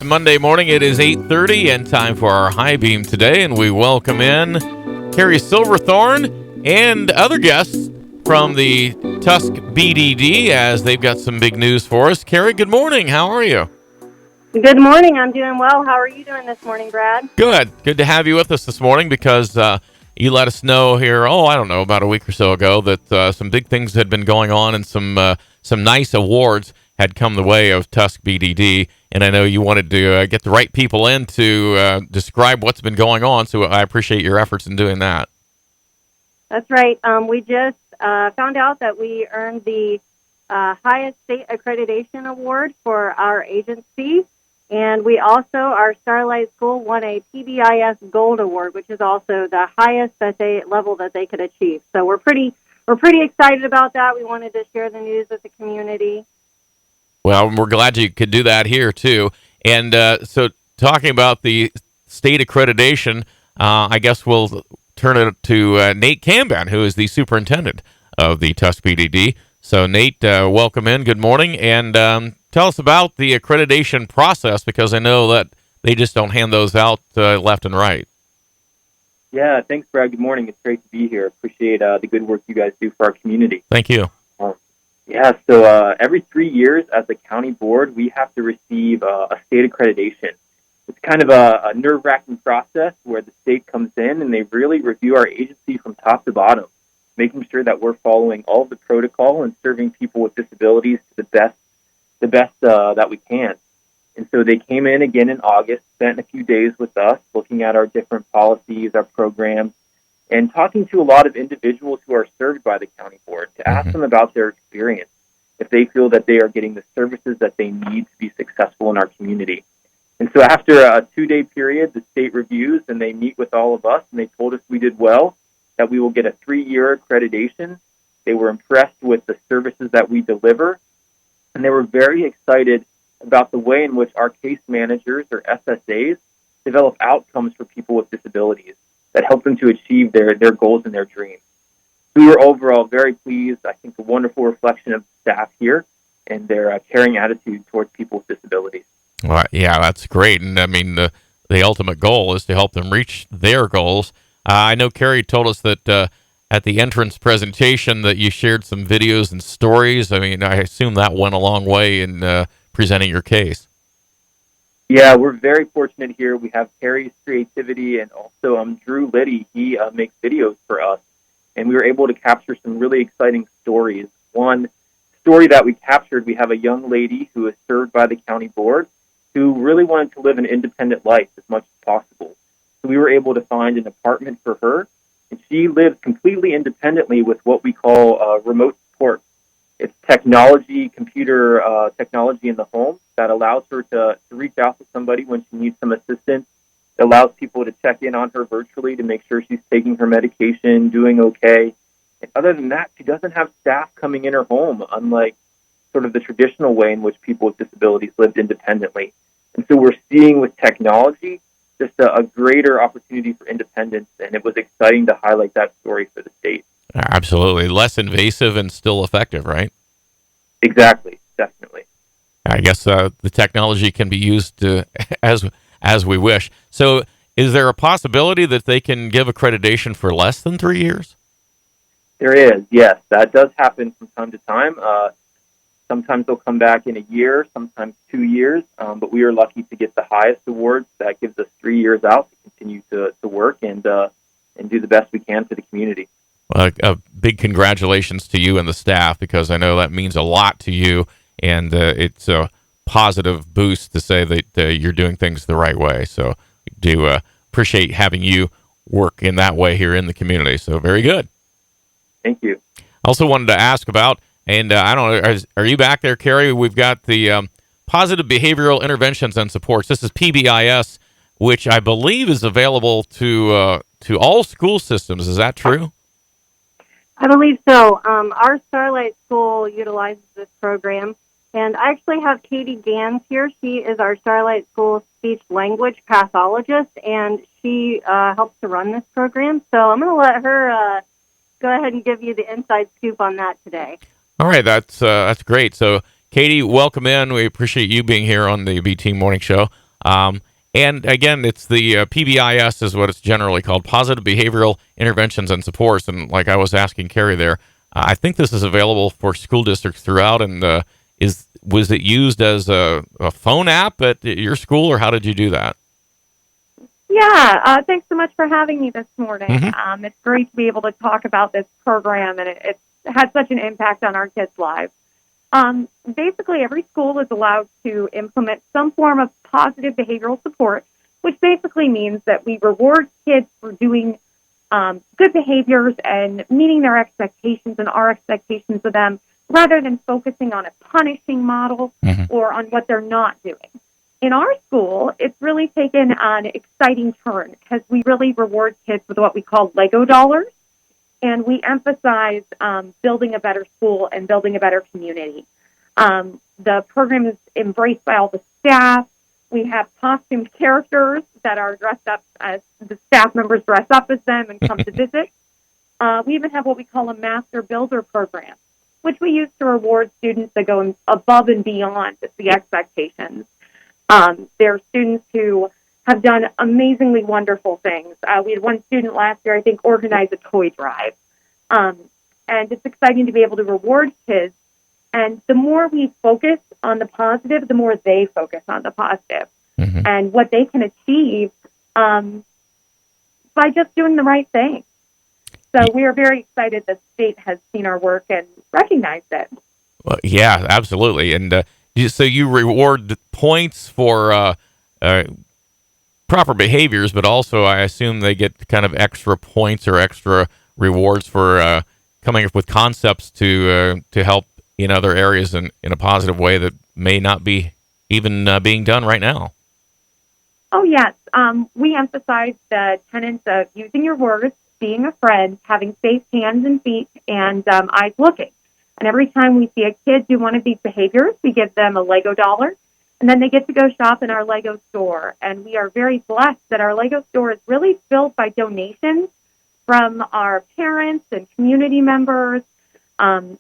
Monday morning, it is 8:30 and time for our high beam today, and we welcome in Carrie Silverthorne and other guests from the Tusk BDD as they've got some big news for us. Carrie, good morning. How are you? Good morning. I'm doing well. How are you doing this morning, Brad? Good to have you with us this morning because you let us know here, I don't know, about a week or so ago that some big things had been going on and some nice awards had come the way of Tusk BDD. And I know you wanted to get the right people in to describe what's been going on, so I appreciate your efforts in doing that. That's right. We just found out that we earned the highest state accreditation award for our agency. And we also, our Starlight School won a PBIS Gold Award, which is also the highest level that they could achieve. So we're pretty excited about that. We wanted to share the news with the community. Well, we're glad you could do that here too. And so, talking about the state accreditation, I guess we'll turn it to Nate Camban, who is the superintendent of the Tusk PDD. So, Nate, welcome in. Good morning, and tell us about the accreditation process, because I know that they just don't hand those out left and right. Yeah, thanks, Brad. Good morning. It's great to be here. Appreciate the good work you guys do for our community. Thank you. So every 3 years as a county board, we have to receive a state accreditation. It's kind of a nerve-wracking process where the state comes in and they really review our agency from top to bottom, making sure that we're following all of the protocol and serving people with disabilities to the best that we can. And so they came in again in August, spent a few days with us, looking at our different policies, our programs, and talking to a lot of individuals who are served by the county board to ask them about their experience, if they feel that they are getting the services that they need to be successful in our community. And so after a 2-day period, the state reviews and they meet with all of us, and they told us we did well, that we will get a 3-year accreditation. They were impressed with the services that we deliver, and they were very excited about the way in which our case managers, or SSAs, develop outcomes for people with disabilities that help them to achieve their goals and their dreams. We were overall very pleased. I think a wonderful reflection of staff here and their caring attitude towards people with disabilities. Well, yeah, that's great. And I mean, the ultimate goal is to help them reach their goals. I know Carrie told us that at the entrance presentation that you shared some videos and stories. I mean, I assume that went a long way in presenting your case. Yeah, we're very fortunate here. We have Carrie's creativity and also Drew Liddy. He makes videos for us, and we were able to capture some really exciting stories. One story that we captured, we have a young lady who is served by the county board who really wanted to live an independent life as much as possible. So we were able to find an apartment for her, and she lives completely independently with what we call remote support. It's computer technology in the home that allows her to reach out to somebody when she needs some assistance. It allows people to check in on her virtually to make sure she's taking her medication, doing okay. And other than that, she doesn't have staff coming in her home, unlike sort of the traditional way in which people with disabilities lived independently. And so we're seeing with technology just a greater opportunity for independence, and it was exciting to highlight that story for the state. Absolutely. Less invasive and still effective, right? Exactly. Definitely. I guess the technology can be used as we wish. So is there a possibility that they can give accreditation for less than 3 years? There is, yes. That does happen from time to time. Sometimes they'll come back in a year, sometimes 2 years, but we are lucky to get the highest awards. That gives us 3 years out to continue to work and do the best we can for the community. Well, a big congratulations to you and the staff, because I know that means a lot to you, and it's a positive boost to say that you're doing things the right way. So we do appreciate having you work in that way here in the community. So very good. Thank you. Also wanted to ask about, and I don't know, are you back there, Carrie? We've got the Positive Behavioral Interventions and Supports. This is PBIS, which I believe is available to all school systems. Is that true? I believe so. Our Starlight School utilizes this program, and I actually have Katie Gans here. She is our Starlight School speech language pathologist, and she helps to run this program. So I'm going to let her go ahead and give you the inside scoop on that today. All right, that's great. So, Katie, welcome in. We appreciate you being here on the BT Morning Show. And again, it's the PBIS is what it's generally called, Positive Behavioral Interventions and Supports. And like I was asking Carrie there, I think this is available for school districts throughout. And was it used as a phone app at your school, or how did you do that? Yeah, thanks so much for having me this morning. Mm-hmm. It's great to be able to talk about this program, and it's had such an impact on our kids' lives. Basically, every school is allowed to implement some form of positive behavioral support, which basically means that we reward kids for doing good behaviors and meeting their expectations and our expectations of them, rather than focusing on a punishing model or on what they're not doing. In our school, it's really taken an exciting turn because we really reward kids with what we call Lego dollars, and we emphasize building a better school and building a better community. The program is embraced by all the staff. We have costumed characters that are dressed up as the staff members dress up as them and come to visit. We even have what we call a Master Builder program, which we use to reward students that go above and beyond the expectations. There are students who have done amazingly wonderful things. We had one student last year, I think, organize a toy drive. And it's exciting to be able to reward kids. And the more we focus on the positive, the more they focus on the positive and what they can achieve by just doing the right thing. So we are very excited the state has seen our work and recognized it. Well, yeah, absolutely. And so you reward points for proper behaviors, but also I assume they get kind of extra points or extra rewards for coming up with concepts to help in other areas in a positive way that may not be even being done right now. Oh, yes. We emphasize the tenets of using your words, being a friend, having safe hands and feet, and eyes looking. And every time we see a kid do one of these behaviors, we give them a Lego dollar, and then they get to go shop in our Lego store. And we are very blessed that our Lego store is really filled by donations from our parents and community members.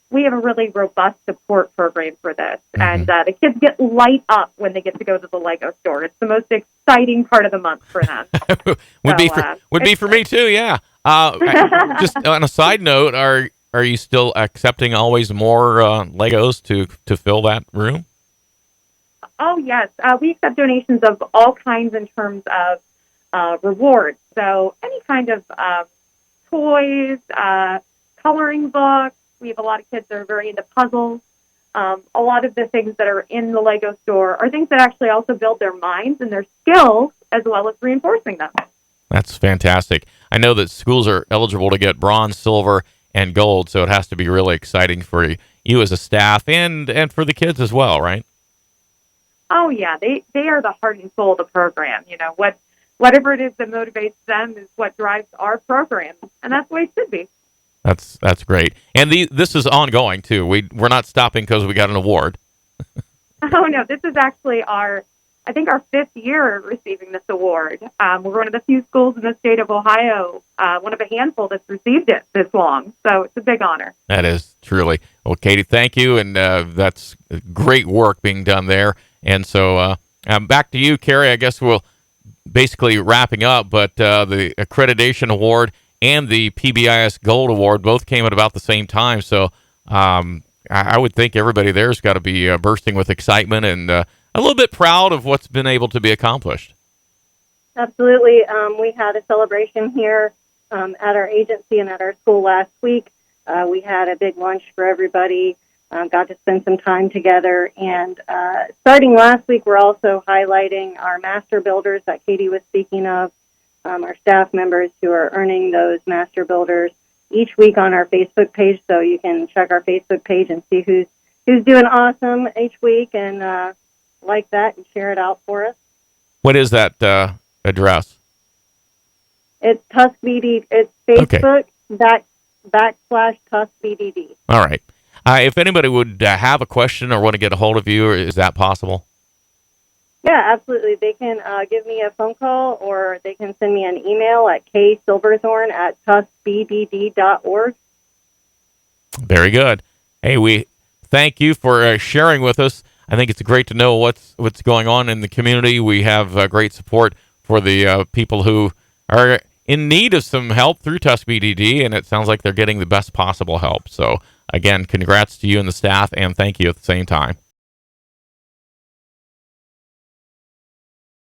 We have a really robust support program for this, and the kids get light up when they get to go to the Lego store. It's the most exciting part of the month for them. would be for me too. Yeah. Just on a side note, are you still accepting always more Legos to fill that room? Oh yes, we accept donations of all kinds in terms of rewards. So any kind of toys, coloring books. We have a lot of kids that are very into puzzles. A lot of the things that are in the Lego store are things that actually also build their minds and their skills, as well as reinforcing them. That's fantastic. I know that schools are eligible to get bronze, silver, and gold, so it has to be really exciting for you as a staff and for the kids as well, right? Oh yeah, they are the heart and soul of the program. You know, whatever it is that motivates them is what drives our program, and that's the way it should be. That's great. And this is ongoing too. We're not stopping because we got an award. Oh no, this is actually our 5th year receiving this award. We're one of the few schools in the state of Ohio, one of a handful that's received it this long. So it's a big honor. That is truly. Well, Katie, thank you, and that's great work being done there. And so back to you, Carrie. I guess we'll basically wrapping up, but the accreditation award and the PBIS Gold Award both came at about the same time. So I would think everybody there's got to be bursting with excitement and a little bit proud of what's been able to be accomplished. Absolutely. We had a celebration here at our agency and at our school last week. We had a big lunch for everybody, got to spend some time together. And starting last week, we're also highlighting our master builders that Katie was speaking of. Our staff members who are earning those master builders each week on our Facebook page. So you can check our Facebook page and see who's doing awesome each week and like that and share it out for us. What is that address? It's TuskBDD. It's Facebook /TuskBDD. All right. If anybody would have a question or want to get a hold of you, is that possible? Yeah, absolutely. They can give me a phone call or they can send me an email at ksilverthorn@tuskbdd.org. Very good. Hey, we thank you for sharing with us I think it's great to know what's going on in the community. We have great support for the people who are in need of some help through TUSC-BDD, and it sounds like they're getting the best possible help. So, again, congrats to you and the staff, and thank you at the same time.